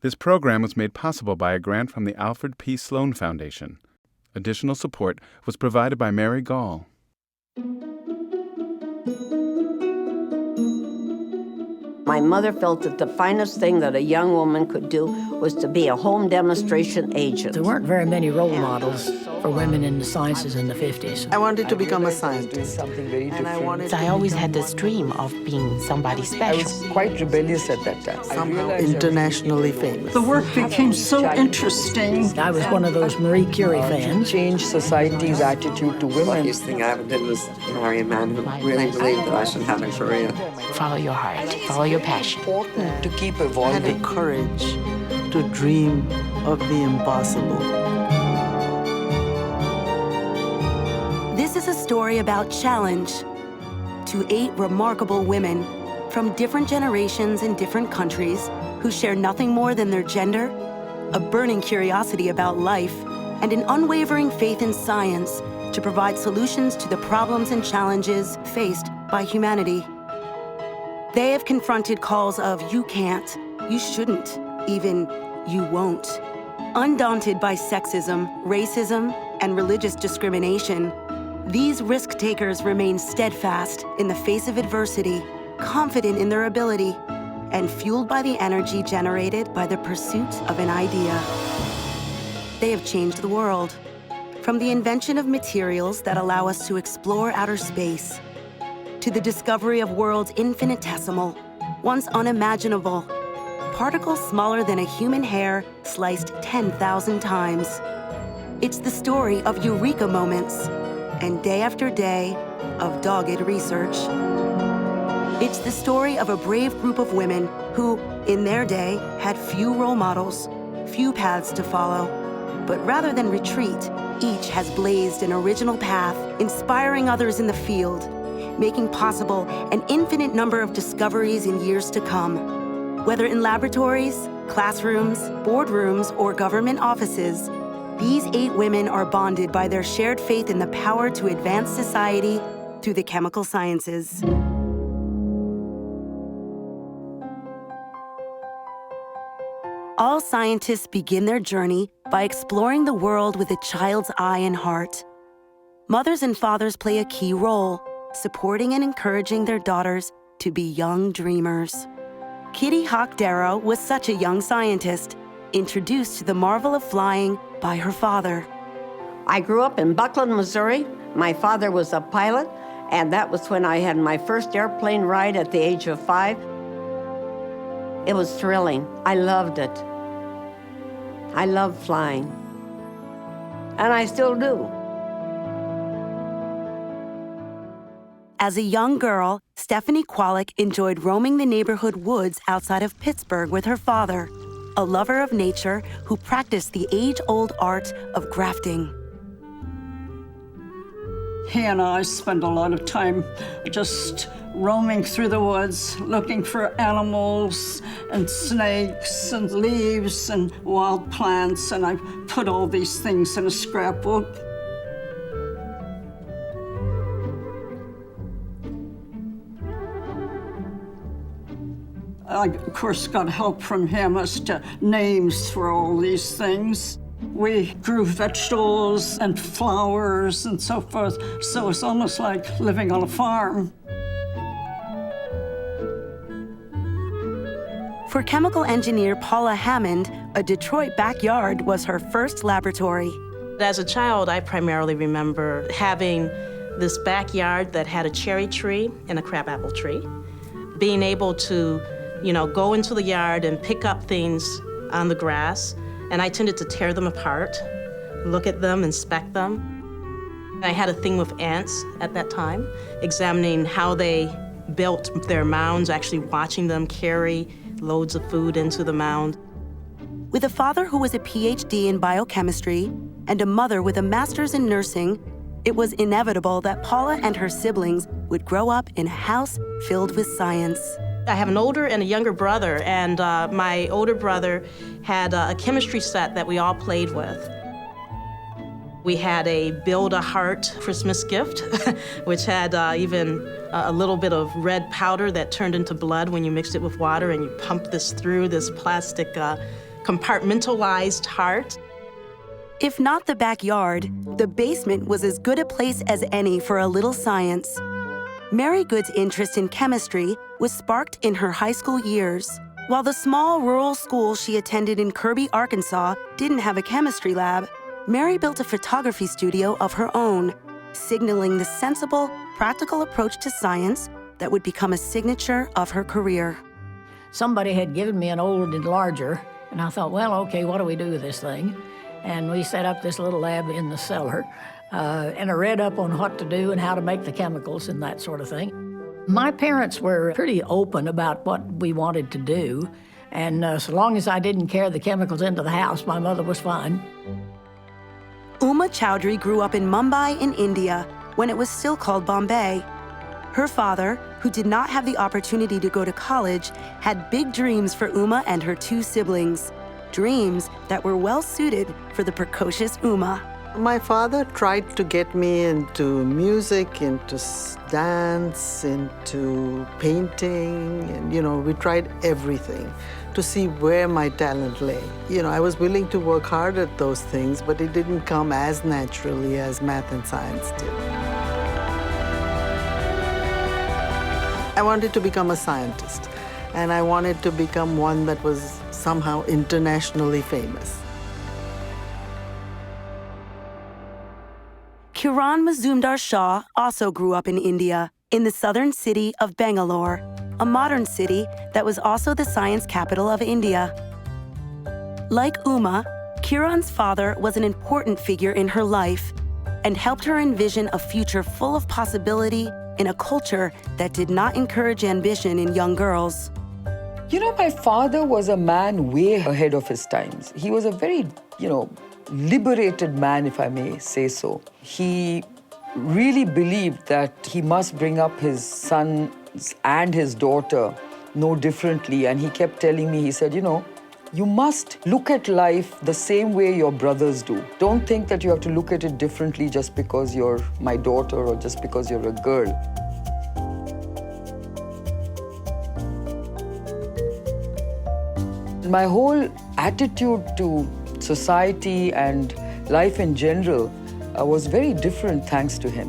This program was made possible by a grant from the Alfred P. Sloan Foundation. Additional support was provided by Mary Gall. My mother felt that the finest thing that a young woman could do was to be a home demonstration agent. There weren't very many role models for women in the sciences in the 50s. I wanted to become a scientist. Something very different. I always had this dream of being somebody special. I was quite rebellious at that time. Somehow internationally famous. The work became so interesting. I was one of those Marie Curie fans. Change society's attitude to The women. luckiest thing I ever did was marry a man who really believed that I should have a career. Follow your heart, follow your passion. Important to keep I had the evolving. courage to dream of the impossible. This is a story about challenge to 8 remarkable women from different generations in different countries who share nothing more than their gender, a burning curiosity about life, and an unwavering faith in science to provide solutions to the problems and challenges faced by humanity. They have confronted calls of you can't, you shouldn't, even you won't. Undaunted by sexism, racism, and religious discrimination, these risk-takers remain steadfast in the face of adversity, confident in their ability, and fueled by the energy generated by the pursuit of an idea. They have changed the world, from the invention of materials that allow us to explore outer space, to the discovery of worlds infinitesimal, once unimaginable, particles smaller than a human hair sliced 10,000 times. It's the story of eureka moments and day after day of dogged research. It's the story of a brave group of women who, in their day, had few role models, few paths to follow. But rather than retreat, each has blazed an original path, inspiring others in the field, making possible an infinite number of discoveries in years to come. Whether in laboratories, classrooms, boardrooms, or government offices, these 8 women are bonded by their shared faith in the power to advance society through the chemical sciences. All scientists begin their journey by exploring the world with a child's eye and heart. Mothers and fathers play a key role, supporting and encouraging their daughters to be young dreamers. Kitty Hach-Darrow was such a young scientist, introduced to the marvel of flying by her father. I grew up in Buckland, Missouri. My father was a pilot, and that was when I had my first airplane ride at the age of 5. It was thrilling. I loved it. I loved flying. And I still do. As a young girl, Stephanie Kwolek enjoyed roaming the neighborhood woods outside of Pittsburgh with her father, a lover of nature who practiced the age-old art of grafting. He and I spent a lot of time just roaming through the woods, looking for animals and snakes and leaves and wild plants, and I put all these things in a scrapbook. I, of course, got help from him as to names for all these things. We grew vegetables and flowers and so forth, so it's almost like living on a farm. For chemical engineer Paula Hammond, a Detroit backyard was her first laboratory. As a child, I primarily remember having this backyard that had a cherry tree and a crabapple tree. Being able to, go into the yard and pick up things on the grass, and I tended to tear them apart, look at them, inspect them. I had a thing with ants at that time, examining how they built their mounds, actually watching them carry loads of food into the mound. With a father who was a PhD in biochemistry and a mother with a master's in nursing, it was inevitable that Paula and her siblings would grow up in a house filled with science. I have an older and a younger brother, and my older brother had a chemistry set that we all played with. We had a Build-A-Heart Christmas gift, which had even a little bit of red powder that turned into blood when you mixed it with water, and you pumped this through this plastic compartmentalized heart. If not the backyard, the basement was as good a place as any for a little science. Mary Good's interest in chemistry was sparked in her high school years. While the small rural school she attended in Kirby, Arkansas didn't have a chemistry lab, Mary built a photography studio of her own, signaling the sensible, practical approach to science that would become a signature of her career. Somebody had given me an old enlarger, and I thought, well, okay, what do we do with this thing? And we set up this little lab in the cellar, and I read up on what to do and how to make the chemicals and that sort of thing. My parents were pretty open about what we wanted to do, and so long as I didn't carry the chemicals into the house, my mother was fine. Uma Chowdhry grew up in Mumbai in India when it was still called Bombay. Her father, who did not have the opportunity to go to college, had big dreams for Uma and her two siblings, dreams that were well suited for the precocious Uma. My father tried to get me into music, into dance, into painting, and we tried everything to see where my talent lay. I was willing to work hard at those things, but it didn't come as naturally as math and science did. I wanted to become a scientist, and I wanted to become one that was somehow internationally famous. Kiran Mazumdar-Shaw also grew up in India, in the southern city of Bangalore, a modern city that was also the science capital of India. Like Uma, Kiran's father was an important figure in her life and helped her envision a future full of possibility in a culture that did not encourage ambition in young girls. My father was a man way ahead of his times. He was a very, liberated man, if I may say so. He really believed that he must bring up his son and his daughter no differently. And he kept telling me, he said, you must look at life the same way your brothers do. Don't think that you have to look at it differently just because you're my daughter or just because you're a girl. My whole attitude to society and life in general was very different thanks to him.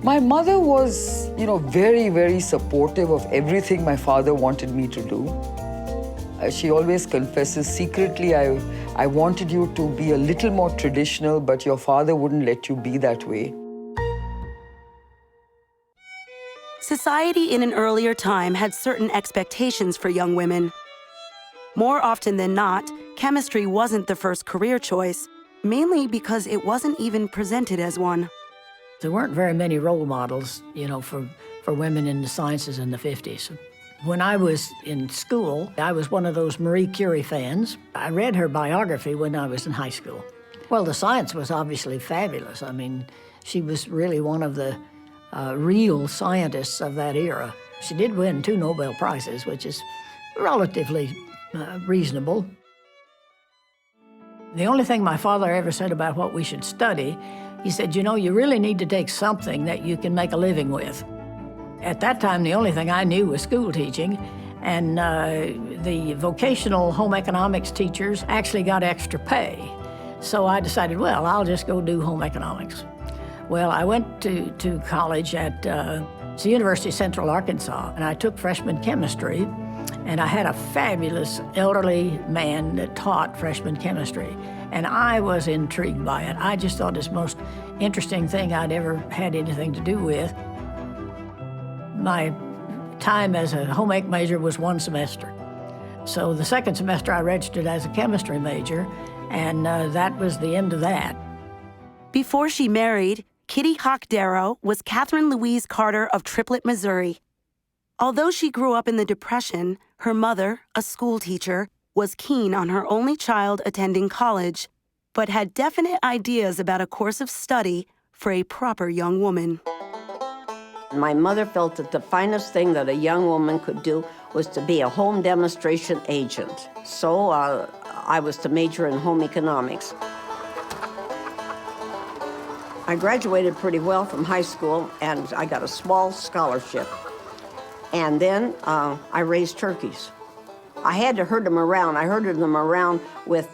My mother was, very, very supportive of everything my father wanted me to do. She always confesses secretly, I wanted you to be a little more traditional, but your father wouldn't let you be that way. Society in an earlier time had certain expectations for young women. More often than not, chemistry wasn't the first career choice, mainly because it wasn't even presented as one. There weren't very many role models, for women in the sciences in the 50s. When I was in school, I was one of those Marie Curie fans. I read her biography when I was in high school. Well, the science was obviously fabulous. I mean, she was really one of the real scientists of that era. She did win 2 Nobel Prizes, which is relatively reasonable. The only thing my father ever said about what we should study, he said, you really need to take something that you can make a living with. At that time, the only thing I knew was school teaching, and the vocational home economics teachers actually got extra pay. So I decided, well, I'll just go do home economics. Well, I went to college at the University of Central Arkansas, and I took freshman chemistry. And I had a fabulous elderly man that taught freshman chemistry, and I was intrigued by it. I just thought it was the most interesting thing I'd ever had anything to do with. My time as a home ec major was 1 semester. So the second semester I registered as a chemistry major, and that was the end of that. Before she married, Kitty Hach-Darrow was Catherine Louise Carter of Triplet, Missouri. Although she grew up in the Depression, her mother, a school teacher, was keen on her only child attending college, but had definite ideas about a course of study for a proper young woman. My mother felt that the finest thing that a young woman could do was to be a home demonstration agent. So I was to major in home economics. I graduated pretty well from high school, and I got a small scholarship. And then I raised turkeys. I had to herd them around. I herded them around with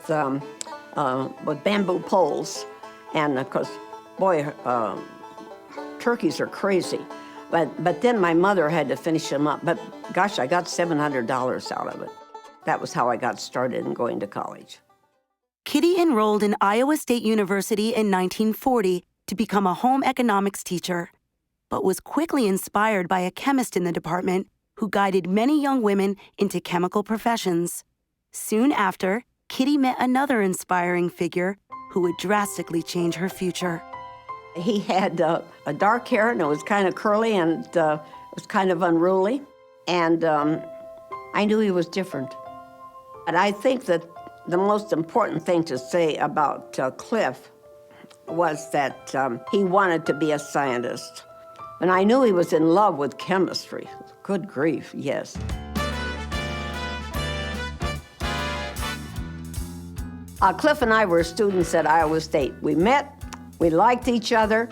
bamboo poles. And of course, boy, turkeys are crazy. But then my mother had to finish them up. But gosh, I got $700 out of it. That was how I got started in going to college. Kitty enrolled in Iowa State University in 1940 to become a home economics teacher, but was quickly inspired by a chemist in the department who guided many young women into chemical professions. Soon after, Kitty met another inspiring figure who would drastically change her future. He had a dark hair, and it was kind of curly, and it was kind of unruly. And I knew he was different. And I think that the most important thing to say about Cliff was that he wanted to be a scientist. And I knew he was in love with chemistry. Good grief, yes. Cliff and I were students at Iowa State. We met, we liked each other,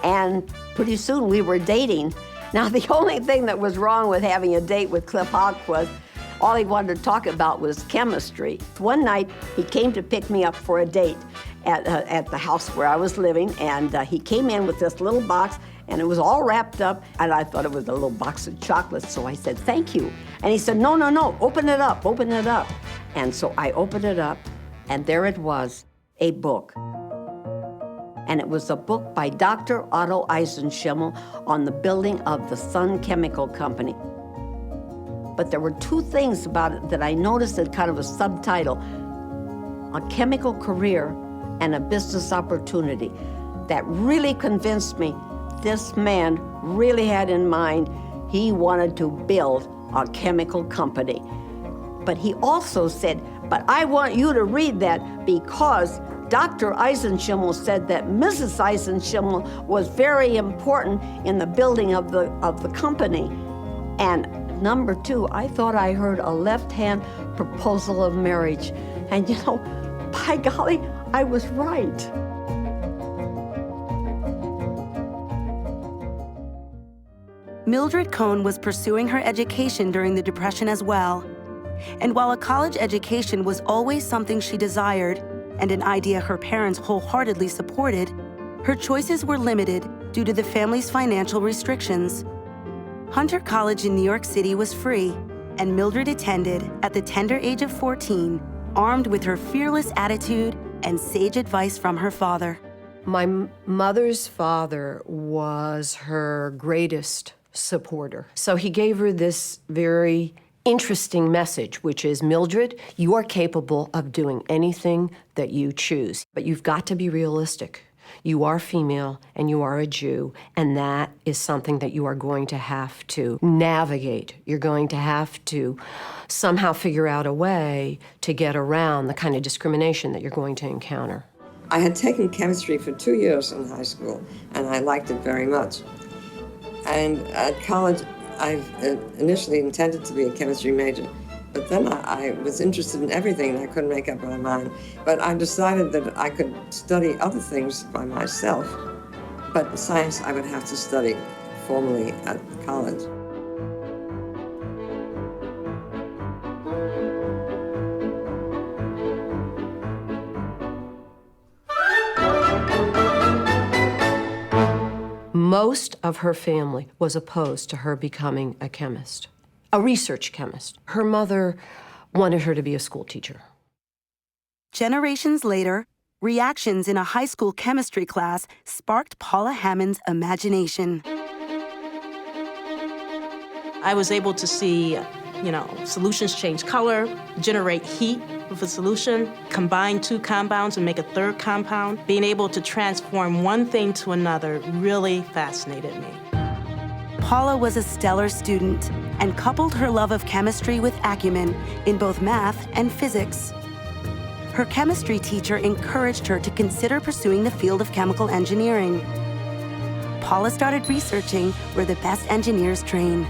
and pretty soon we were dating. Now, the only thing that was wrong with having a date with Cliff Hach was all he wanted to talk about was chemistry. One night, he came to pick me up for a date at the house where I was living, and he came in with this little box, and it was all wrapped up, and I thought it was a little box of chocolates, so I said, thank you. And he said, no, no, no, open it up, open it up. And so I opened it up, and there it was, a book. And it was a book by Dr. Otto Eisenschimmel on the building of the Sun Chemical Company. But there were two things about it that I noticed as kind of a subtitle: a chemical career and a business opportunity. That really convinced me this man really had in mind he wanted to build a chemical company. But he also said, but I want you to read that because Dr. Eisenschimmel said that Mrs. Eisenschimmel was very important in the building of the company. And number two, I thought I heard a left-hand proposal of marriage. And you know, by golly, I was right. Mildred Cohn was pursuing her education during the Depression as well. And while a college education was always something she desired and an idea her parents wholeheartedly supported, her choices were limited due to the family's financial restrictions. Hunter College in New York City was free, and Mildred attended at the tender age of 14, armed with her fearless attitude and sage advice from her father. My mother's father was her greatest supporter. So he gave her this very interesting message, which is, Mildred, you are capable of doing anything that you choose, but you've got to be realistic. You are female and you are a Jew, and that is something that you are going to have to navigate. You're going to have to somehow figure out a way to get around the kind of discrimination that you're going to encounter. I had taken chemistry for 2 years in high school, and I liked it very much. And at college, I initially intended to be a chemistry major, but then I was interested in everything, and I couldn't make up my mind. But I decided that I could study other things by myself, but science I would have to study formally at college. Most of her family was opposed to her becoming a chemist, a research chemist. Her mother wanted her to be a school teacher. Generations later, reactions in a high school chemistry class sparked Paula Hammond's imagination. I was able to see, solutions change color, generate heat with a solution, combine two compounds and make a third compound. Being able to transform one thing to another really fascinated me. Paula was a stellar student and coupled her love of chemistry with acumen in both math and physics. Her chemistry teacher encouraged her to consider pursuing the field of chemical engineering. Paula started researching where the best engineers train.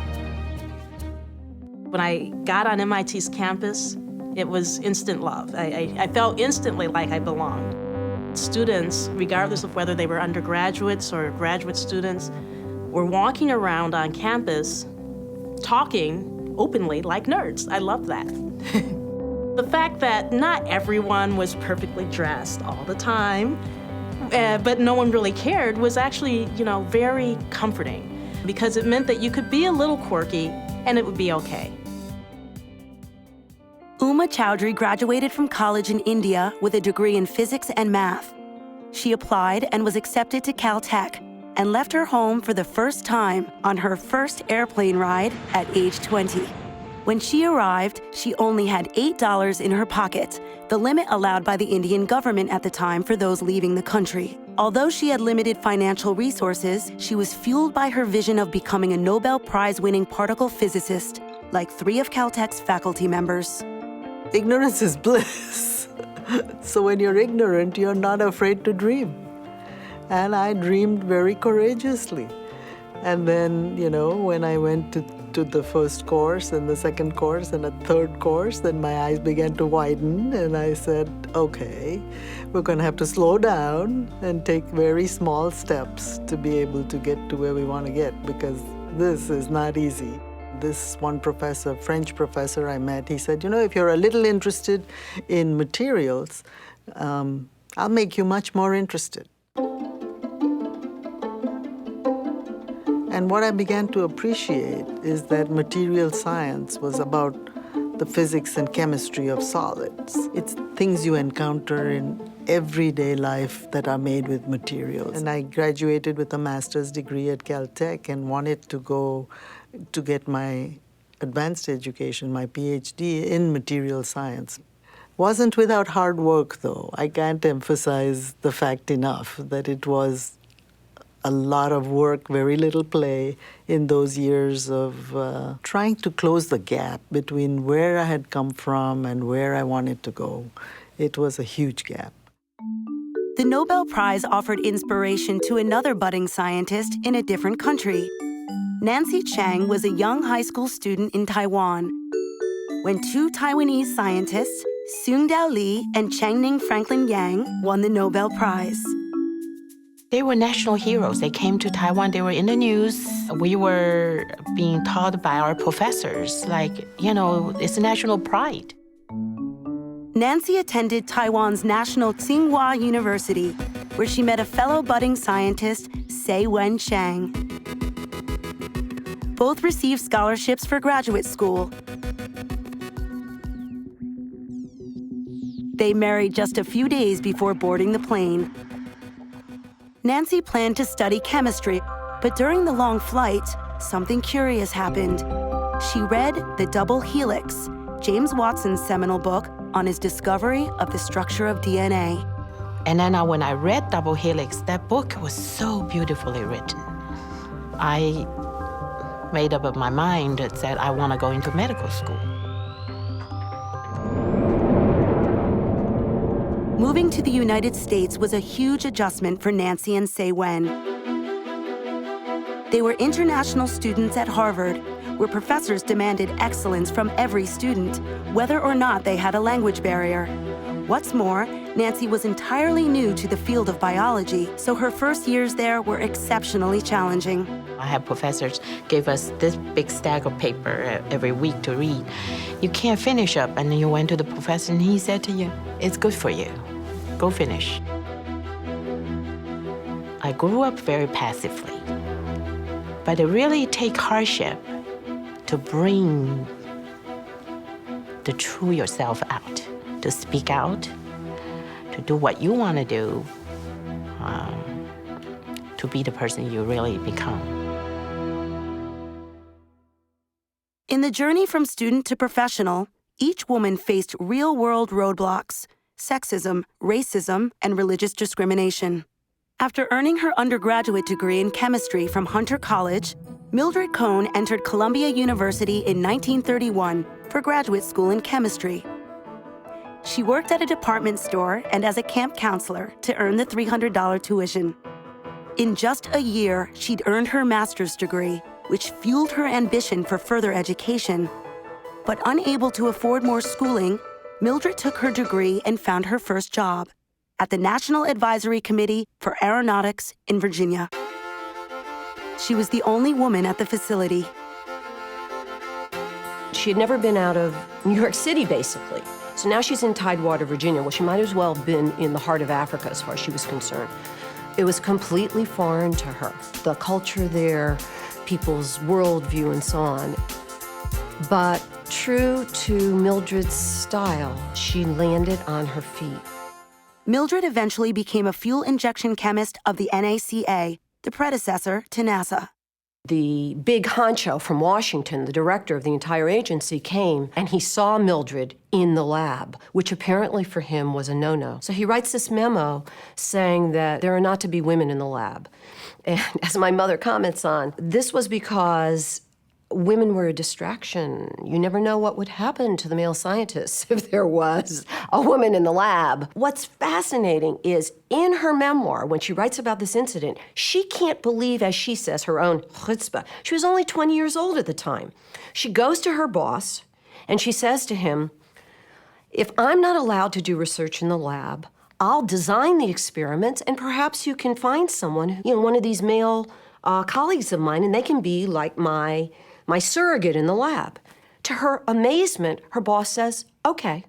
When I got on MIT's campus, it was instant love. I felt instantly like I belonged. Students, regardless of whether they were undergraduates or graduate students, were walking around on campus, talking openly like nerds. I love that. The fact that not everyone was perfectly dressed all the time, but no one really cared was actually, very comforting because it meant that you could be a little quirky and it would be okay. Uma Chowdhry graduated from college in India with a degree in physics and math. She applied and was accepted to Caltech and left her home for the first time on her first airplane ride at age 20. When she arrived, she only had $8 in her pocket, the limit allowed by the Indian government at the time for those leaving the country. Although she had limited financial resources, she was fueled by her vision of becoming a Nobel Prize-winning particle physicist, like 3 of Caltech's faculty members. Ignorance is bliss. So when you're ignorant, you're not afraid to dream. And I dreamed very courageously. And then, when I went to the first course and the second course and a third course, then my eyes began to widen and I said, okay, we're going to have to slow down and take very small steps to be able to get to where we want to get, because this is not easy. This one professor, French professor I met, he said, if you're a little interested in materials, I'll make you much more interested. And what I began to appreciate is that material science was about the physics and chemistry of solids. It's things you encounter in everyday life that are made with materials. And I graduated with a master's degree at Caltech and wanted to go to get my advanced education, my PhD in material science. Wasn't without hard work, though. I can't emphasize the fact enough that it was a lot of work, very little play in those years of trying to close the gap between where I had come from and where I wanted to go. It was a huge gap. The Nobel Prize offered inspiration to another budding scientist in a different country. Nancy Chang was a young high school student in Taiwan when 2 Taiwanese scientists, Seung-Dao Lee and Chang-Ning Franklin Yang, won the Nobel Prize. They were national heroes. They came to Taiwan. They were in the news. We were being taught by our professors, it's national pride. Nancy attended Taiwan's national Tsinghua University, where she met a fellow budding scientist, Sei-Wen Chang. Both received scholarships for graduate school. They married just a few days before boarding the plane. Nancy planned to study chemistry, but during the long flight, something curious happened. She read The Double Helix, James Watson's seminal book on his discovery of the structure of DNA. And then when I read Double Helix, that book was so beautifully written. I made up my mind that said I want to go into medical school. Moving to the United States was a huge adjustment for Nancy and Sei-Wen. They were international students at Harvard, where professors demanded excellence from every student, whether or not they had a language barrier. What's more, Nancy was entirely new to the field of biology, so her first years there were exceptionally challenging. I had professors give us this big stack of paper every week to read. You can't finish up, and then you went to the professor and he said to you, it's good for you. Go finish. I grew up very passively, but it really takes hardship to bring the true yourself out, to speak out, to do what you want to do, to be the person you really become. In the journey from student to professional, each woman faced real-world roadblocks: sexism, racism, and religious discrimination. After earning her undergraduate degree in chemistry from Hunter College, Mildred Cohn entered Columbia University in 1931 for graduate school in chemistry. She worked at a department store and as a camp counselor to earn the $300 tuition. In just a year, she'd earned her master's degree, which fueled her ambition for further education. But unable to afford more schooling, Mildred took her degree and found her first job at the National Advisory Committee for Aeronautics in Virginia. She was the only woman at the facility. She had never been out of New York City, basically. So now she's in Tidewater, Virginia. Well, she might as well have been in the heart of Africa as far as she was concerned. It was completely foreign to her. The culture there, people's worldview and so on. But true to Mildred's style, she landed on her feet. Mildred eventually became a fuel injection chemist of the NACA, the predecessor to NASA. The big honcho from Washington, the director of the entire agency, came and he saw Mildred in the lab, which apparently for him was a no-no. So he writes this memo saying that there are not to be women in the lab. And as my mother comments on, this was because women were a distraction. You never know what would happen to the male scientists if there was a woman in the lab. What's fascinating is in her memoir, when she writes about this incident, she can't believe, as she says, her own chutzpah. She was only 20 years old at the time. She goes to her boss and she says to him, if I'm not allowed to do research in the lab, I'll design the experiments and perhaps you can find someone, one of these male colleagues of mine, and they can be like my surrogate in the lab. To her amazement, her boss says, okay.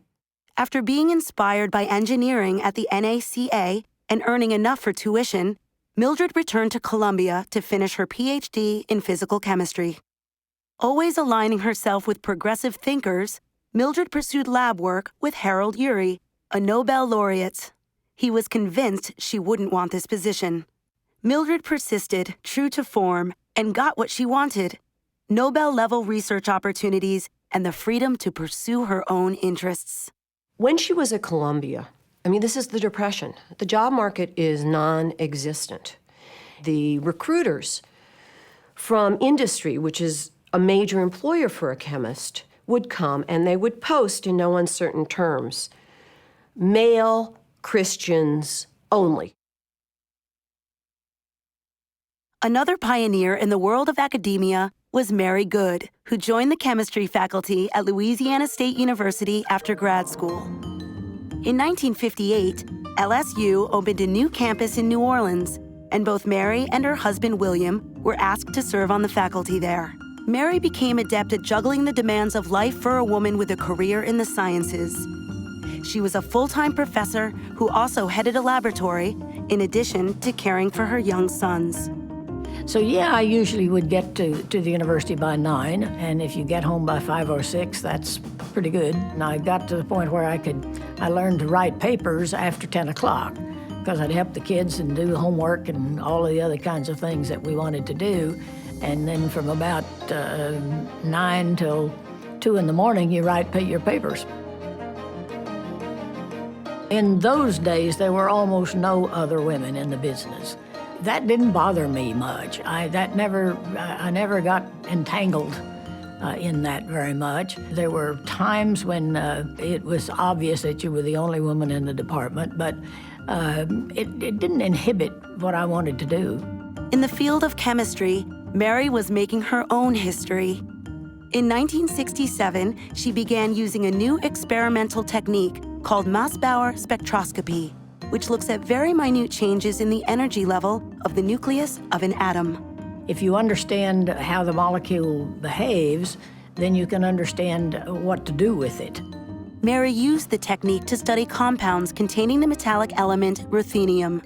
After being inspired by engineering at the NACA and earning enough for tuition, Mildred returned to Columbia to finish her PhD in physical chemistry. Always aligning herself with progressive thinkers, Mildred pursued lab work with Harold Urey, a Nobel laureate. He was convinced she wouldn't want this position. Mildred persisted, true to form, and got what she wanted: Nobel-level research opportunities and the freedom to pursue her own interests. When she was at Columbia, this is the Depression. The job market is non-existent. The recruiters from industry, which is a major employer for a chemist, would come and they would post in no uncertain terms, male Christians only. Another pioneer in the world of academia was Mary Good, who joined the chemistry faculty at Louisiana State University after grad school. In 1958, LSU opened a new campus in New Orleans, and both Mary and her husband William were asked to serve on the faculty there. Mary became adept at juggling the demands of life for a woman with a career in the sciences. She was a full-time professor who also headed a laboratory, in addition to caring for her young sons. So yeah, I usually would get to the university by 9, and if you get home by 5 or 6, that's pretty good. And I got to the point where I learned to write papers after 10 o'clock, because I'd help the kids and do homework and all of the other kinds of things that we wanted to do. And then from about 9 till 2 in the morning, you write your papers. In those days, there were almost no other women in the business. That didn't bother me much. I never got entangled in that very much. There were times when it was obvious that you were the only woman in the department, but it didn't inhibit what I wanted to do. In the field of chemistry, Mary was making her own history. In 1967, she began using a new experimental technique called Mossbauer spectroscopy, which looks at very minute changes in the energy level of the nucleus of an atom. If you understand how the molecule behaves, then you can understand what to do with it. Mary used the technique to study compounds containing the metallic element ruthenium.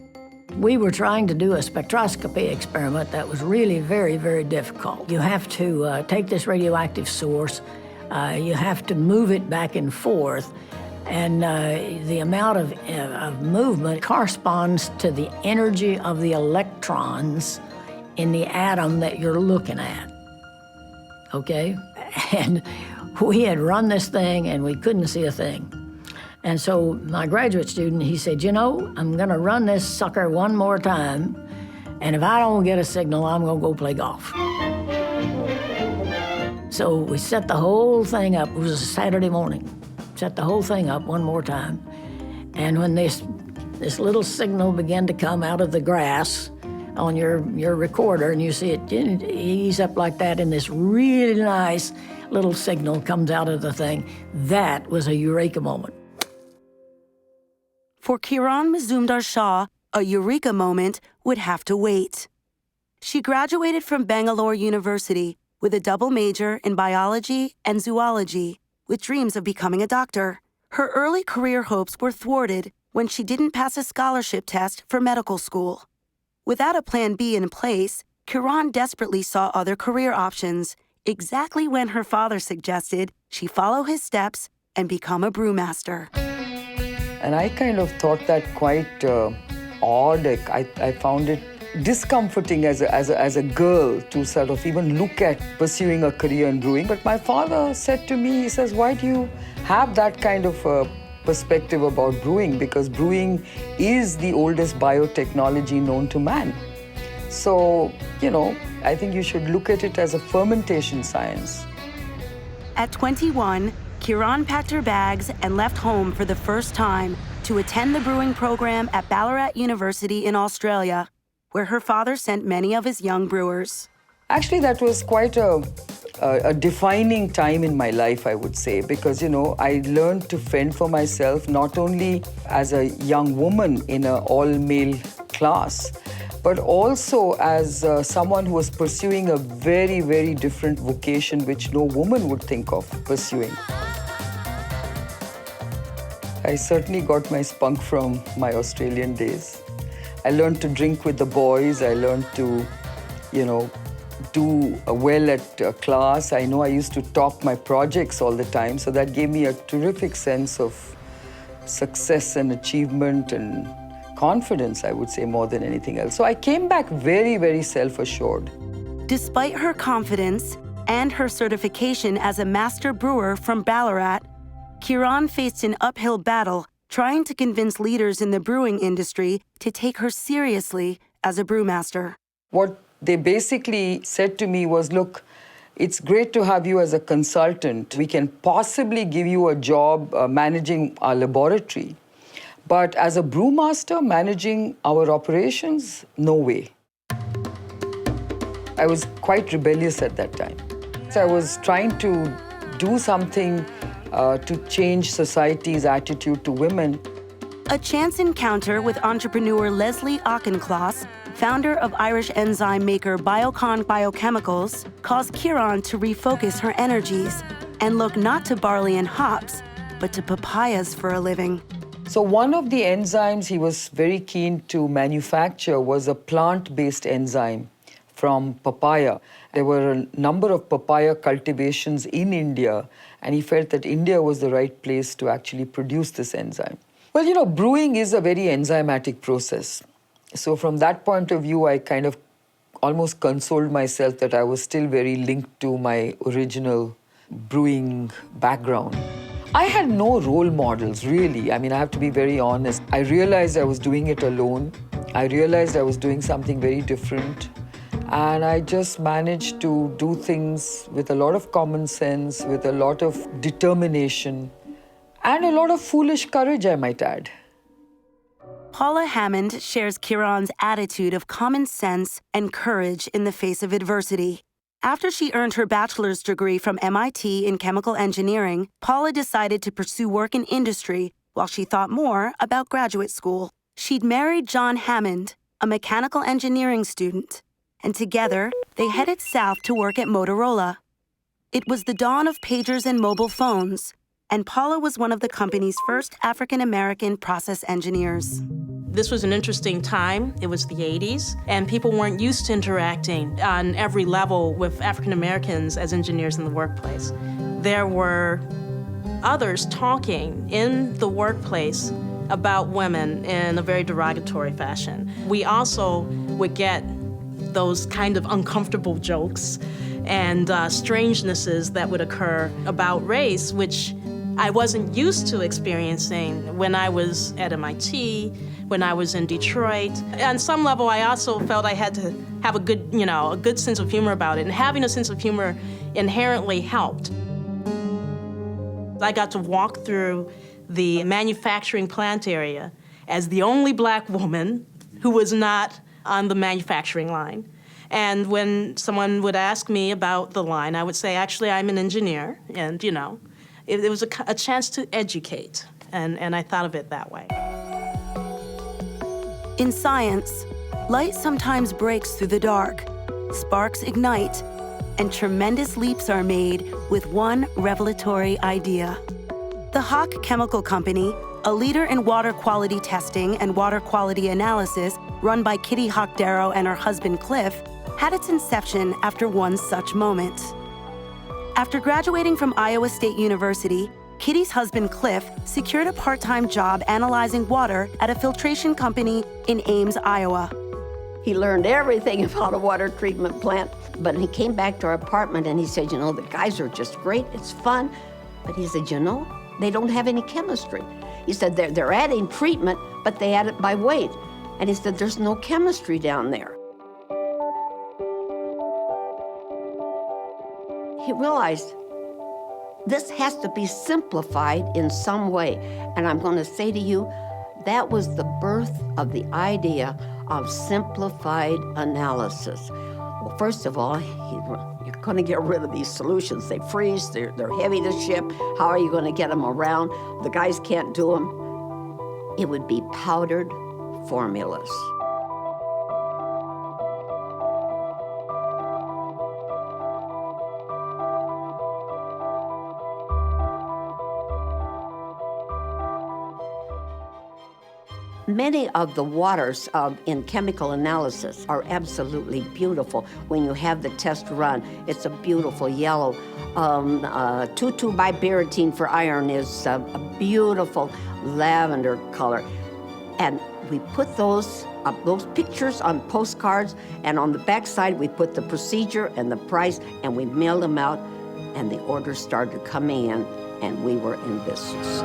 We were trying to do a spectroscopy experiment that was really very, very difficult. You have to take this radioactive source, you have to move it back and forth, and the amount of movement corresponds to the energy of the electrons in the atom that you're looking at, okay? And we had run this thing and we couldn't see a thing. And so my graduate student, he said, I'm gonna run this sucker one more time, and if I don't get a signal, I'm gonna go play golf. So we set the whole thing up. It was a Saturday morning. Set the whole thing up one more time. And when this little signal began to come out of the grass on your recorder, and you see it ease up like that, and this really nice little signal comes out of the thing, that was a eureka moment. For Kiran Mazumdar-Shaw, a eureka moment would have to wait. She graduated from Bangalore University, with a double major in biology and zoology, with dreams of becoming a doctor. Her early career hopes were thwarted when she didn't pass a scholarship test for medical school. Without a plan B in place, Kiran desperately saw other career options, exactly when her father suggested she follow his steps and become a brewmaster. And I kind of thought that quite odd. I found it discomforting as a girl to sort of even look at pursuing a career in brewing. But my father said to me, he says, why do you have that kind of perspective about brewing? Because brewing is the oldest biotechnology known to man. So, I think you should look at it as a fermentation science. At 21, Kiran packed her bags and left home for the first time to attend the brewing program at Baylor University in Australia, where her father sent many of his young brewers. Actually, that was quite a defining time in my life, I would say, because, I learned to fend for myself, not only as a young woman in an all-male class, but also as someone who was pursuing a very, very different vocation which no woman would think of pursuing. I certainly got my spunk from my Australian days. I learned to drink with the boys. I learned to, do well at class. I know I used to top my projects all the time, so that gave me a terrific sense of success and achievement and confidence, I would say, more than anything else. So I came back very, very self-assured. Despite her confidence and her certification as a master brewer from Ballarat, Kiran faced an uphill battle trying to convince leaders in the brewing industry to take her seriously as a brewmaster. What they basically said to me was, look, it's great to have you as a consultant. We can possibly give you a job managing our laboratory. But as a brewmaster managing our operations, no way. I was quite rebellious at that time. So I was trying to do something to change society's attitude to women. A chance encounter with entrepreneur Leslie Auchincloss, founder of Irish enzyme maker Biocon Biochemicals, caused Kiran to refocus her energies and look not to barley and hops, but to papayas for a living. So one of the enzymes he was very keen to manufacture was a plant-based enzyme from papaya. There were a number of papaya cultivations in India, and he felt that India was the right place to actually produce this enzyme. Well, brewing is a very enzymatic process. So from that point of view, I kind of almost consoled myself that I was still very linked to my original brewing background. I had no role models, really. I mean, I have to be very honest. I realized I was doing it alone. I realized I was doing something very different. And I just managed to do things with a lot of common sense, with a lot of determination, and a lot of foolish courage, I might add. Paula Hammond shares Kiran's attitude of common sense and courage in the face of adversity. After she earned her bachelor's degree from MIT in chemical engineering, Paula decided to pursue work in industry while she thought more about graduate school. She'd married John Hammond, a mechanical engineering student, and together they headed south to work at Motorola. It was the dawn of pagers and mobile phones, and Paula was one of the company's first African-American process engineers. This was an interesting time. It was the 80s, and people weren't used to interacting on every level with African Americans as engineers in the workplace. There were others talking in the workplace about women in a very derogatory fashion. We also would get those kind of uncomfortable jokes and strangenesses that would occur about race, which I wasn't used to experiencing when I was at MIT, when I was in Detroit. On some level, I also felt I had to have a good sense of humor about it, and having a sense of humor inherently helped. I got to walk through the manufacturing plant area as the only Black woman who was not on the manufacturing line. And when someone would ask me about the line, I would say, actually, I'm an engineer, and it was a chance to educate, and I thought of it that way. In science, light sometimes breaks through the dark, sparks ignite, and tremendous leaps are made with one revelatory idea. The Hach Chemical Company, a leader in water quality testing and water quality analysis run by Kitty Hach-Darrow and her husband Cliff, had its inception after one such moment. After graduating from Iowa State University, Kitty's husband Cliff secured a part-time job analyzing water at a filtration company in Ames, Iowa. He learned everything about a water treatment plant, but he came back to our apartment and he said, you know, the guys are just great, it's fun. But he said, you know, they don't have any chemistry. He said, they're adding treatment, but they add it by weight. And he said, there's no chemistry down there. He realized this has to be simplified in some way. And I'm going to say to you, that was the birth of the idea of simplified analysis. Well, first of all, you're going to get rid of these solutions. They freeze, they're heavy to ship. How are you going to get them around? The guys can't do them. It would be powdered formulas. Many of the waters in chemical analysis are absolutely beautiful. When you have the test run, it's a beautiful yellow. 2,2-bibarotene for iron is a beautiful lavender color. And we put those pictures on postcards, and on the back side we put the procedure and the price, and we mailed them out, and the orders started coming in, and we were in business.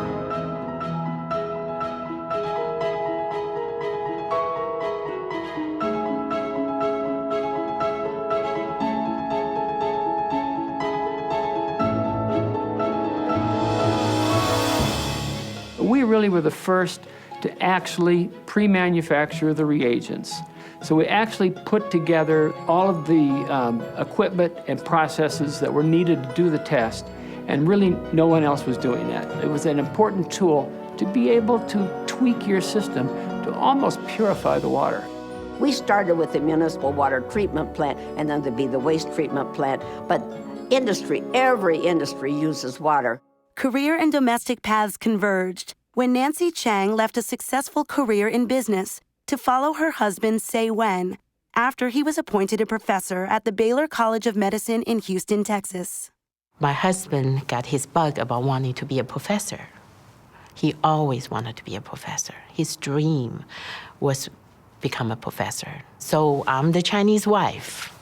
We really were the first to actually pre-manufacture the reagents. So we actually put together all of the equipment and processes that were needed to do the test, and really no one else was doing that. It was an important tool to be able to tweak your system to almost purify the water. We started with the municipal water treatment plant, and then there'd be the waste treatment plant. But industry, every industry uses water. Career and domestic paths converged when Nancy Chang left a successful career in business to follow her husband, Say Wen, after he was appointed a professor at the Baylor College of Medicine in Houston, Texas. My husband got his bug about wanting to be a professor. He always wanted to be a professor. His dream was become a professor. So I'm the Chinese wife.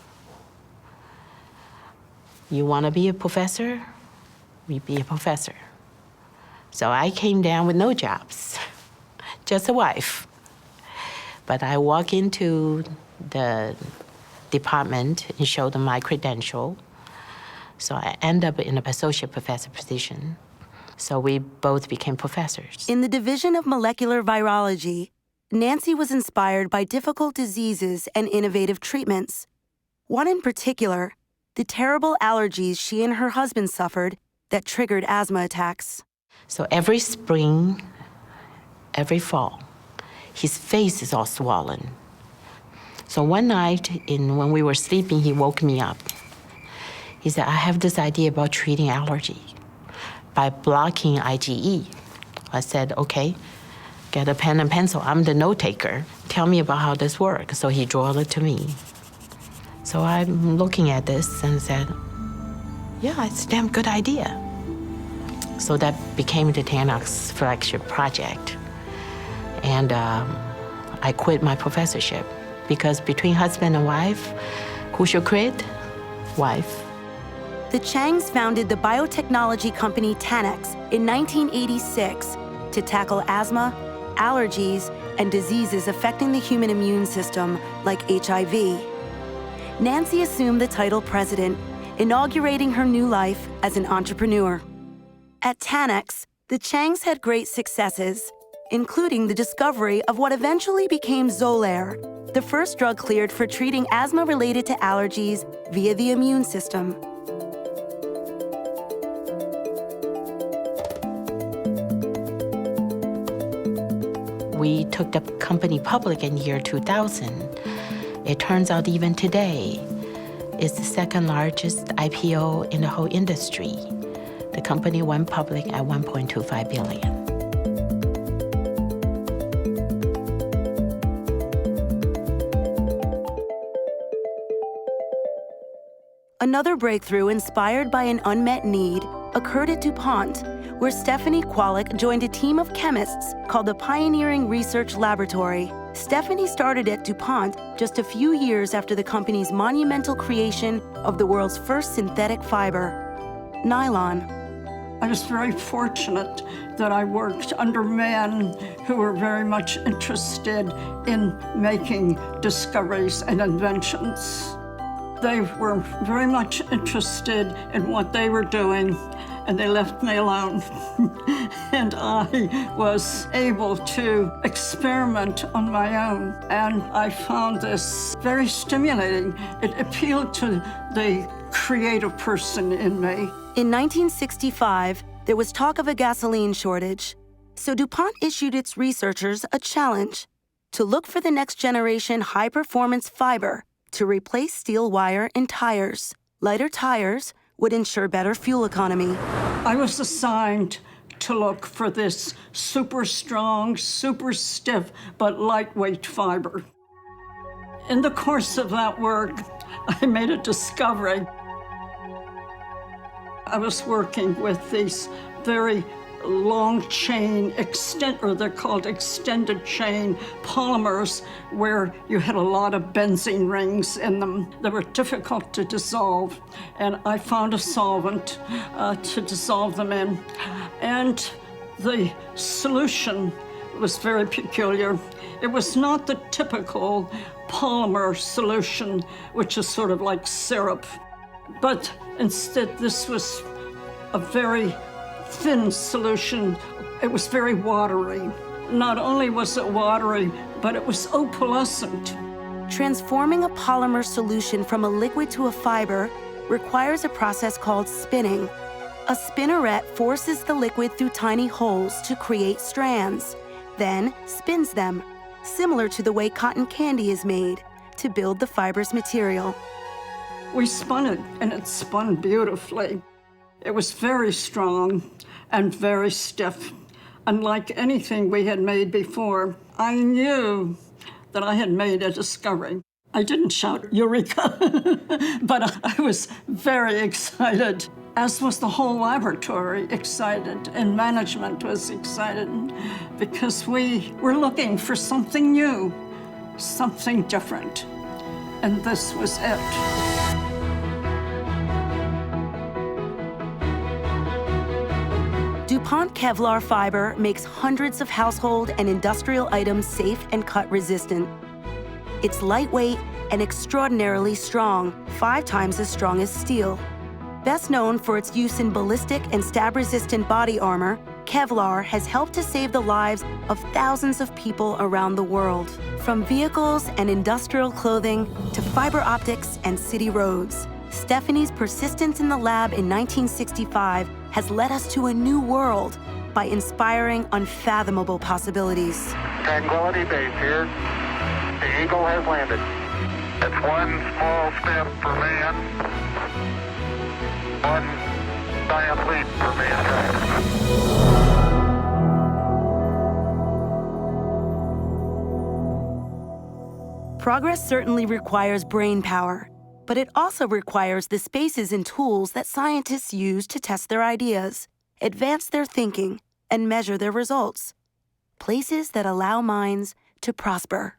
You want to be a professor? We be a professor. So I came down with no jobs, just a wife. But I walk into the department and show them my credential. So I end up in an associate professor position. So we both became professors. In the Division of Molecular Virology, Nancy was inspired by difficult diseases and innovative treatments. One in particular, the terrible allergies she and her husband suffered that triggered asthma attacks. So every spring, every fall, his face is all swollen. So one night when we were sleeping, he woke me up. He said, I have this idea about treating allergy by blocking IgE. I said, okay, get a pen and pencil. I'm the note taker. Tell me about how this works. So he drew it to me. So I'm looking at this and said, yeah, it's a damn good idea. So that became the Tanox flagship project. And I quit my professorship because between husband and wife, who should quit? Wife. The Changs founded the biotechnology company Tanox in 1986 to tackle asthma, allergies, and diseases affecting the human immune system like HIV. Nancy assumed the title president, inaugurating her new life as an entrepreneur. At Tanox, the Changs had great successes, including the discovery of what eventually became Xolair, the first drug cleared for treating asthma related to allergies via the immune system. We took the company public in year 2000. It turns out even today, It's the second largest IPO in the whole industry. The company went public at $1.25 billion. Another breakthrough inspired by an unmet need occurred at DuPont, where Stephanie Kwolek joined a team of chemists called the Pioneering Research Laboratory. Stephanie started at DuPont just a few years after the company's monumental creation of the world's first synthetic fiber, nylon. I was very fortunate that I worked under men who were very much interested in making discoveries and inventions. They were very much interested in what they were doing, and they left me alone. And I was able to experiment on my own, and I found this very stimulating. It appealed to the creative person in me. In 1965, there was talk of a gasoline shortage, so DuPont issued its researchers a challenge to look for the next generation high-performance fiber to replace steel wire in tires. Lighter tires would ensure better fuel economy. I was assigned to look for this super strong, super stiff, but lightweight fiber. In the course of that work, I made a discovery. I was working with these very long chain, they're called extended chain polymers, where you had a lot of benzene rings in them that were difficult to dissolve. And I found a solvent to dissolve them in. And the solution was very peculiar. It was not the typical polymer solution, which is sort of like syrup, but instead this was a very thin solution. It was very watery. Not only was it watery, but it was opalescent. Transforming a polymer solution from a liquid to a fiber requires a process called spinning. A spinneret forces the liquid through tiny holes to create strands, then spins them, similar to the way cotton candy is made, to build the fiber's material. We spun it, and it spun beautifully. It was very strong and very stiff, unlike anything we had made before. I knew that I had made a discovery. I didn't shout, "Eureka!" but I was very excited, as was the whole laboratory excited, and management was excited, because we were looking for something new, something different, and this was it. DuPont Kevlar fiber makes hundreds of household and industrial items safe and cut-resistant. It's lightweight and extraordinarily strong, 5 times as strong as steel. Best known for its use in ballistic and stab-resistant body armor, Kevlar has helped to save the lives of thousands of people around the world, from vehicles and industrial clothing to fiber optics and city roads. Stephanie's persistence in the lab in 1965 has led us to a new world by inspiring unfathomable possibilities. Tranquility Base here. The Eagle has landed. It's one small step for man, one giant leap for mankind. Progress certainly requires brain power, but it also requires the spaces and tools that scientists use to test their ideas, advance their thinking, and measure their results. Places that allow minds to prosper.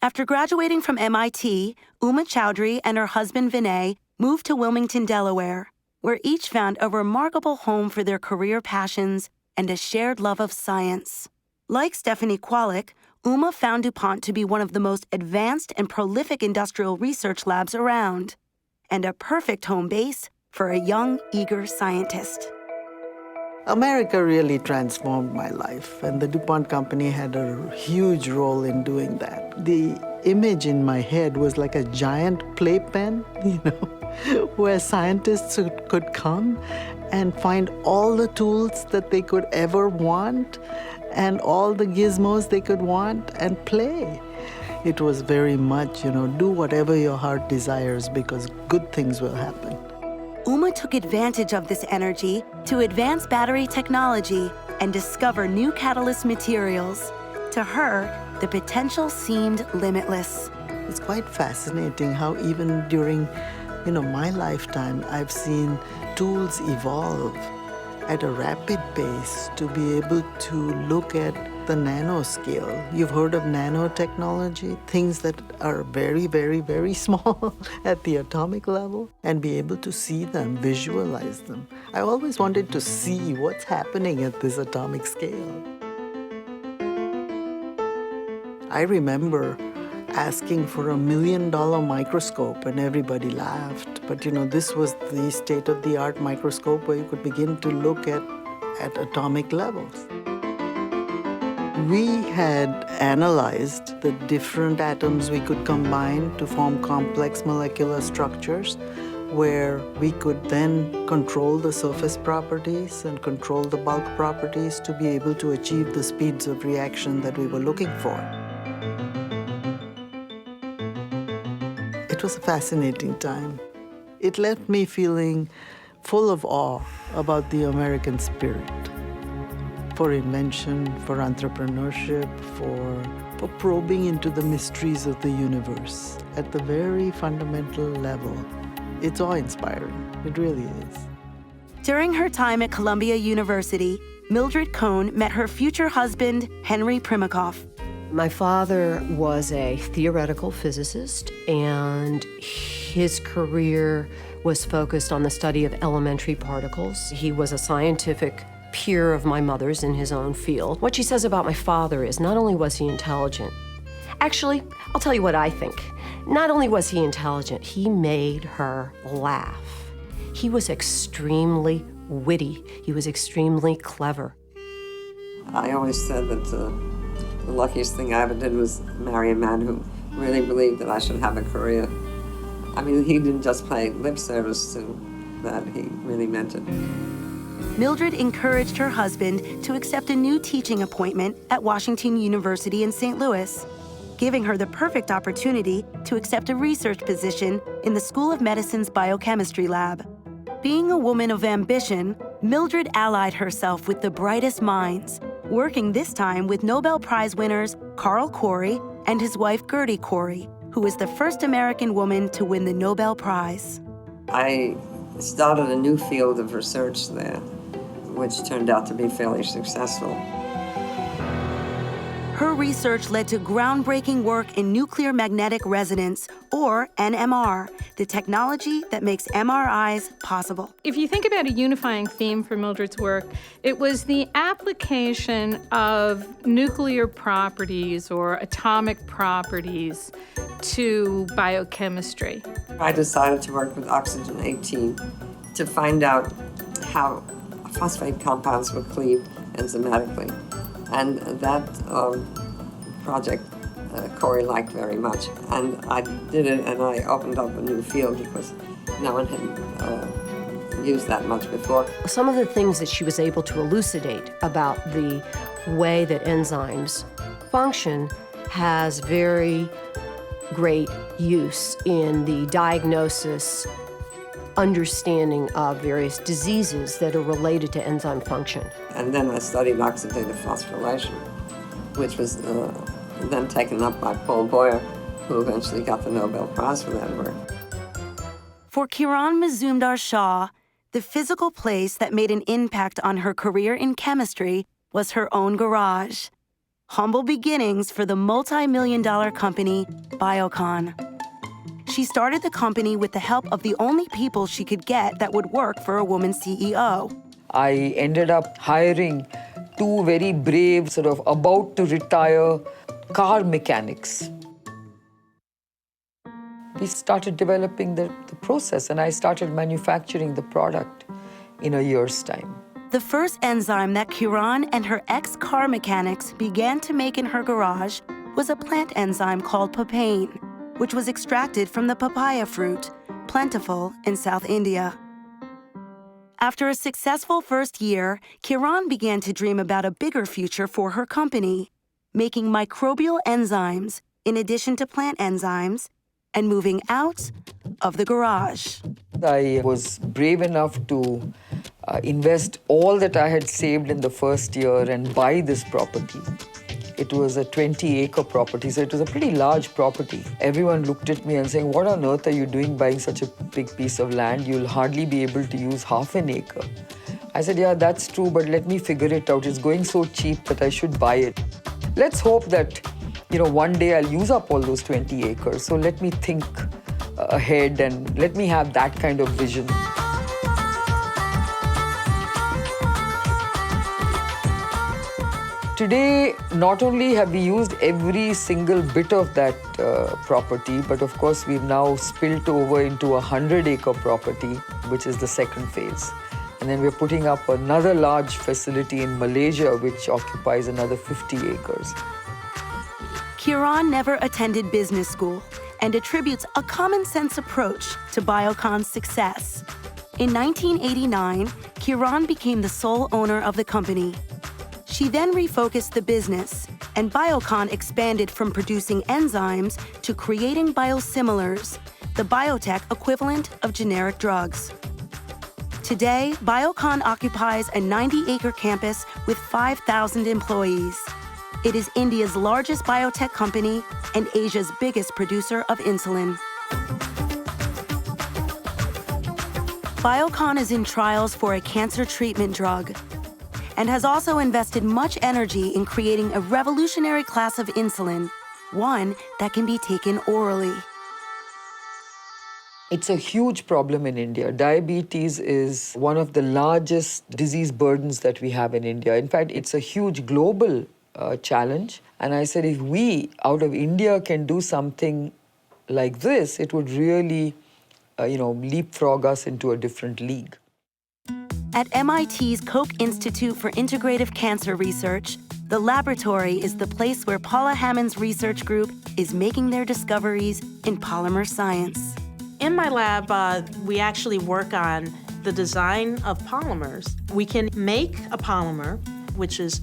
After graduating from MIT, Uma Chowdhry and her husband Vinay moved to Wilmington, Delaware, where each found a remarkable home for their career passions and a shared love of science. Like Stephanie Kwolek, Uma found DuPont to be one of the most advanced and prolific industrial research labs around, and a perfect home base for a young, eager scientist. America really transformed my life, and the DuPont company had a huge role in doing that. The image in my head was like a giant playpen, where scientists could come and find all the tools that they could ever want and all the gizmos they could want and play. It was very much, do whatever your heart desires because good things will happen. Uma took advantage of this energy to advance battery technology and discover new catalyst materials. To her, the potential seemed limitless. It's quite fascinating how even during, my lifetime, I've seen tools evolve at a rapid pace to be able to look at the nanoscale. You've heard of nanotechnology, things that are very, very, very small at the atomic level, and be able to see them, visualize them. I always wanted to see what's happening at this atomic scale. I remember asking for $1 million microscope and everybody laughed. But this was the state-of-the-art microscope where you could begin to look at atomic levels. We had analyzed the different atoms we could combine to form complex molecular structures where we could then control the surface properties and control the bulk properties to be able to achieve the speeds of reaction that we were looking for. It was a fascinating time. It left me feeling full of awe about the American spirit for invention, for entrepreneurship, for probing into the mysteries of the universe at the very fundamental level. It's awe-inspiring. It really is. During her time at Columbia University, Mildred Cohn met her future husband, Henry Primikoff. My father was a theoretical physicist, and his career was focused on the study of elementary particles. He was a scientific peer of my mother's in his own field. What she says about my father is not only was he intelligent, actually, I'll tell you what I think. Not only was he intelligent, he made her laugh. He was extremely witty. He was extremely clever. I always said that the luckiest thing I ever did was marry a man who really believed that I should have a career. I mean, he didn't just play lip service to that, he really meant it. Mildred encouraged her husband to accept a new teaching appointment at Washington University in St. Louis, giving her the perfect opportunity to accept a research position in the School of Medicine's biochemistry lab. Being a woman of ambition, Mildred allied herself with the brightest minds, working this time with Nobel Prize winners Carl Corey and his wife Gertie Corey, who was the first American woman to win the Nobel Prize. I started a new field of research there, which turned out to be fairly successful. Her research led to groundbreaking work in nuclear magnetic resonance, or NMR, the technology that makes MRIs possible. If you think about a unifying theme for Mildred's work, it was the application of nuclear properties or atomic properties to biochemistry. I decided to work with oxygen-18 to find out how phosphate compounds were cleaved enzymatically. And that project Corey liked very much. And I did it, and I opened up a new field because no one had used that much before. Some of the things that she was able to elucidate about the way that enzymes function has very great use in the diagnosis, understanding of various diseases that are related to enzyme function. And then I studied oxidative phosphorylation, which was then taken up by Paul Boyer, who eventually got the Nobel Prize for that work. For Kiran Mazumdar-Shaw, the physical place that made an impact on her career in chemistry was her own garage. Humble beginnings for the multi-million-dollar company, Biocon. She started the company with the help of the only people she could get that would work for a woman CEO. I ended up hiring two very brave, sort of about to retire car mechanics. We started developing the process, and I started manufacturing the product in a year's time. The first enzyme that Kiran and her ex-car mechanics began to make in her garage was a plant enzyme called papain, which was extracted from the papaya fruit, plentiful in South India. After a successful first year, Kiran began to dream about a bigger future for her company, making microbial enzymes in addition to plant enzymes, and moving out of the garage. I was brave enough to invest all that I had saved in the first year and buy this property. It was a 20-acre property, so it was a pretty large property. Everyone looked at me and saying, "What on earth are you doing buying such a big piece of land? You'll hardly be able to use half an acre." I said, "Yeah, that's true, but let me figure it out. It's going so cheap that I should buy it. Let's hope that, one day I'll use up all those 20 acres. So let me think ahead and let me have that kind of vision." Today, not only have we used every single bit of that property, but of course we've now spilt over into a 100-acre property, which is the second phase. And then we're putting up another large facility in Malaysia, which occupies another 50 acres. Kiran never attended business school and attributes a common-sense approach to Biocon's success. In 1989, Kiran became the sole owner of the company. She then refocused the business, and Biocon expanded from producing enzymes to creating biosimilars, the biotech equivalent of generic drugs. Today, Biocon occupies a 90-acre campus with 5,000 employees. It is India's largest biotech company and Asia's biggest producer of insulin. Biocon is in trials for a cancer treatment drug and has also invested much energy in creating a revolutionary class of insulin, one that can be taken orally. It's a huge problem in India. Diabetes is one of the largest disease burdens that we have in India. In fact, it's a huge global challenge. And I said, if we, out of India, can do something like this, it would really, leapfrog us into a different league. At MIT's Koch Institute for Integrative Cancer Research, the laboratory is the place where Paula Hammond's research group is making their discoveries in polymer science. In my lab, we actually work on the design of polymers. We can make a polymer, which is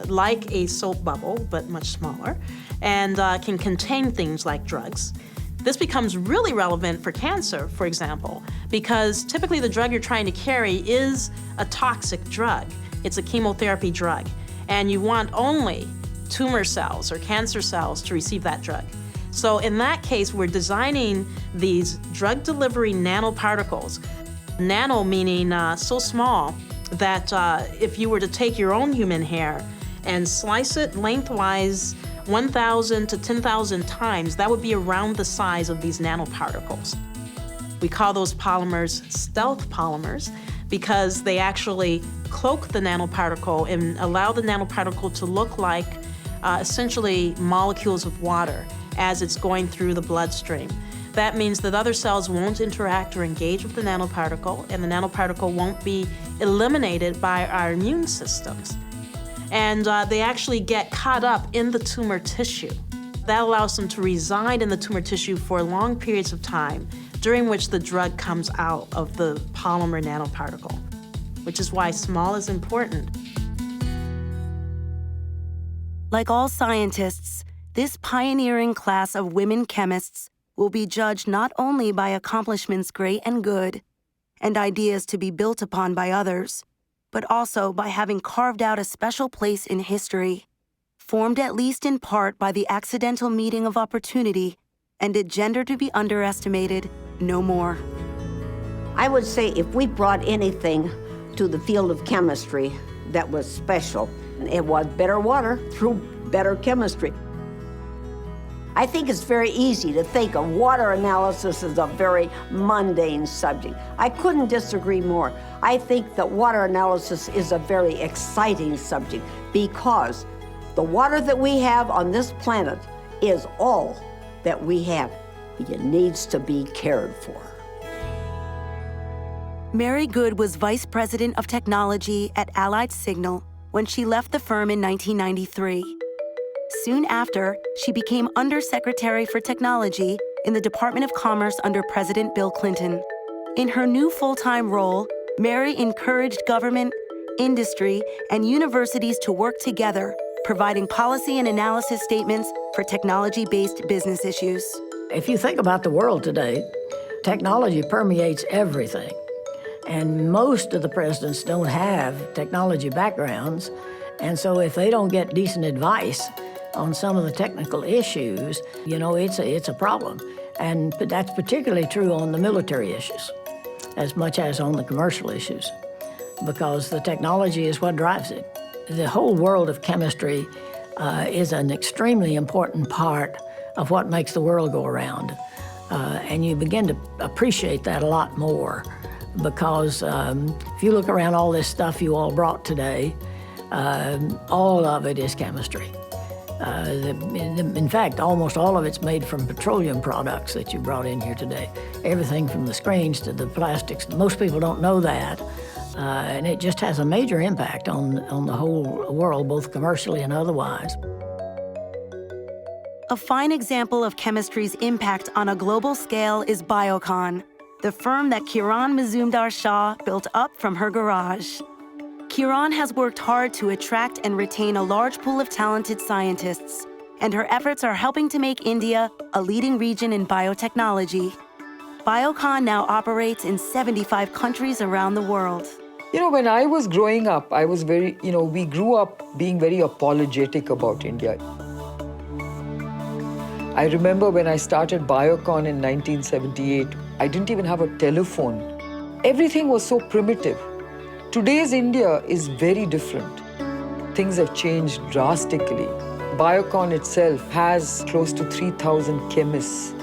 like a soap bubble, but much smaller, and can contain things like drugs. This becomes really relevant for cancer, for example, because typically the drug you're trying to carry is a toxic drug. It's a chemotherapy drug, and you want only tumor cells or cancer cells to receive that drug. So in that case, we're designing these drug delivery nanoparticles. Nano meaning so small that if you were to take your own human hair and slice it lengthwise 1,000 to 10,000 times, that would be around the size of these nanoparticles. We call those polymers stealth polymers because they actually cloak the nanoparticle and allow the nanoparticle to look like essentially molecules of water as it's going through the bloodstream. That means that other cells won't interact or engage with the nanoparticle, and the nanoparticle won't be eliminated by our immune systems. And they actually get caught up in the tumor tissue. That allows them to reside in the tumor tissue for long periods of time, during which the drug comes out of the polymer nanoparticle, which is why small is important. Like all scientists, this pioneering class of women chemists will be judged not only by accomplishments great and good, and ideas to be built upon by others, but also by having carved out a special place in history, formed at least in part by the accidental meeting of opportunity and a gender to be underestimated no more. I would say if we brought anything to the field of chemistry that was special, it was better water through better chemistry. I think it's very easy to think of water analysis as a very mundane subject. I couldn't disagree more. I think that water analysis is a very exciting subject because the water that we have on this planet is all that we have. It needs to be cared for. Mary Good was Vice President of Technology at Allied Signal when she left the firm in 1993. Soon after, she became Undersecretary for Technology in the Department of Commerce under President Bill Clinton. In her new full-time role, Mary encouraged government, industry, and universities to work together providing policy and analysis statements for technology-based business issues. If you think about the world today, technology permeates everything. And most of the presidents don't have technology backgrounds. And so if they don't get decent advice on some of the technical issues, it's a problem. And that's particularly true on the military issues, as much as on the commercial issues, because the technology is what drives it. The whole world of chemistry is an extremely important part of what makes the world go around. And you begin to appreciate that a lot more, because if you look around all this stuff you all brought today, all of it is chemistry. In fact, almost all of it's made from petroleum products that you brought in here today. Everything from the screens to the plastics. Most people don't know that, and it just has a major impact on the whole world, both commercially and otherwise. A fine example of chemistry's impact on a global scale is Biocon, the firm that Kiran Mazumdar-Shaw built up from her garage. Kiran has worked hard to attract and retain a large pool of talented scientists, and her efforts are helping to make India a leading region in biotechnology. Biocon now operates in 75 countries around the world. When I was growing up, I was we grew up being very apologetic about India. I remember when I started Biocon in 1978, I didn't even have a telephone. Everything was so primitive. Today's India is very different. Things have changed drastically. Biocon itself has close to 3,000 chemists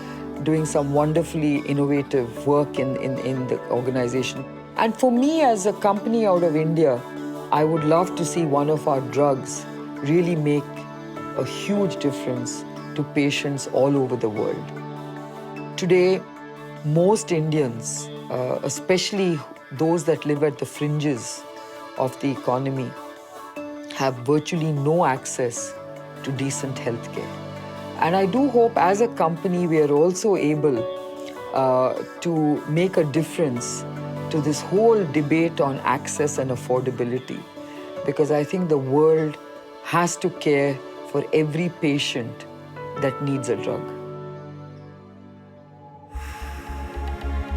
doing some wonderfully innovative work in the organization. And for me, as a company out of India, I would love to see one of our drugs really make a huge difference to patients all over the world. Today, most Indians, especially those that live at the fringes of the economy, have virtually no access to decent health care. And I do hope as a company we are also able to make a difference to this whole debate on access and affordability, because I think the world has to care for every patient that needs a drug.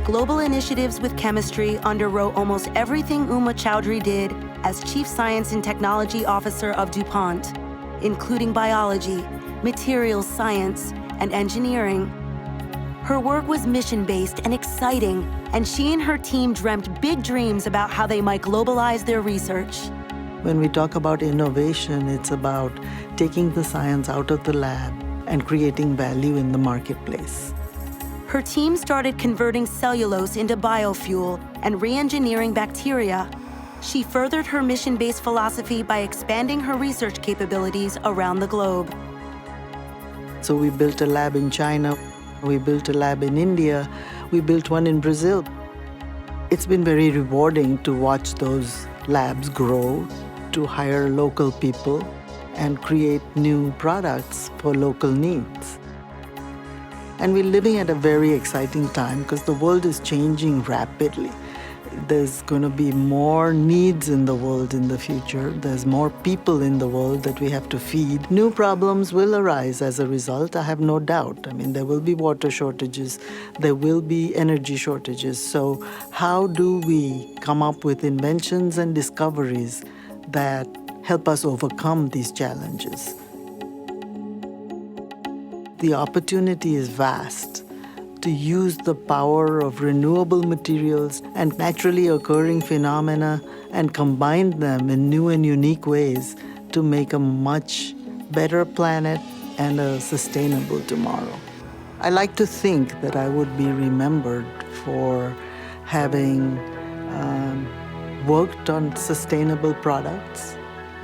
Global initiatives with chemistry underwrote almost everything Uma Chowdhry did as Chief Science and Technology Officer of DuPont, including biology, materials science, and engineering. Her work was mission-based and exciting, and she and her team dreamt big dreams about how they might globalize their research. When we talk about innovation, it's about taking the science out of the lab and creating value in the marketplace. Her team started converting cellulose into biofuel and re-engineering bacteria. She furthered her mission-based philosophy by expanding her research capabilities around the globe. So we built a lab in China, we built a lab in India, we built one in Brazil. It's been very rewarding to watch those labs grow, to hire local people, and create new products for local needs. And we're living at a very exciting time because the world is changing rapidly. There's going to be more needs in the world in the future. There's more people in the world that we have to feed. New problems will arise as a result, I have no doubt. I mean, there will be water shortages, there will be energy shortages. So how do we come up with inventions and discoveries that help us overcome these challenges? The opportunity is vast to use the power of renewable materials and naturally occurring phenomena and combine them in new and unique ways to make a much better planet and a sustainable tomorrow. I like to think that I would be remembered for having worked on sustainable products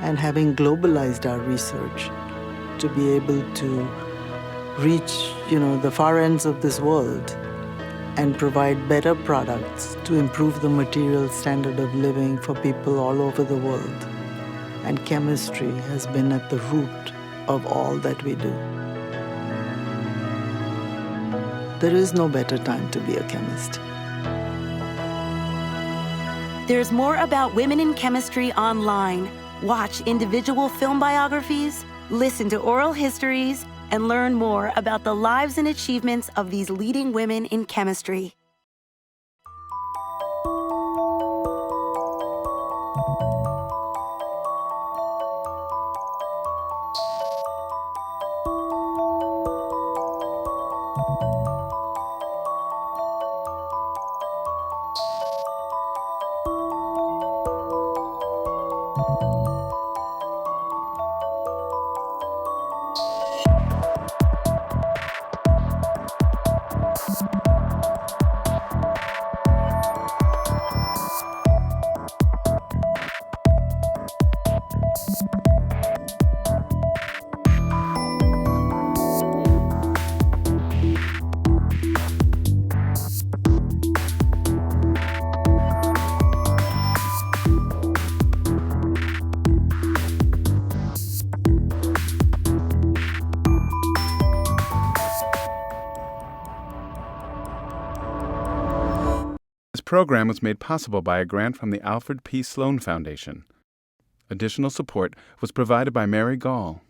and having globalized our research to be able to reach, the far ends of this world and provide better products to improve the material standard of living for people all over the world. And chemistry has been at the root of all that we do. There is no better time to be a chemist. There's more about women in chemistry online Watch individual film biographies, listen to oral histories, and learn more about the lives and achievements of these leading women in chemistry. This program was made possible by a grant from the Alfred P. Sloan Foundation. Additional support was provided by Mary Gall.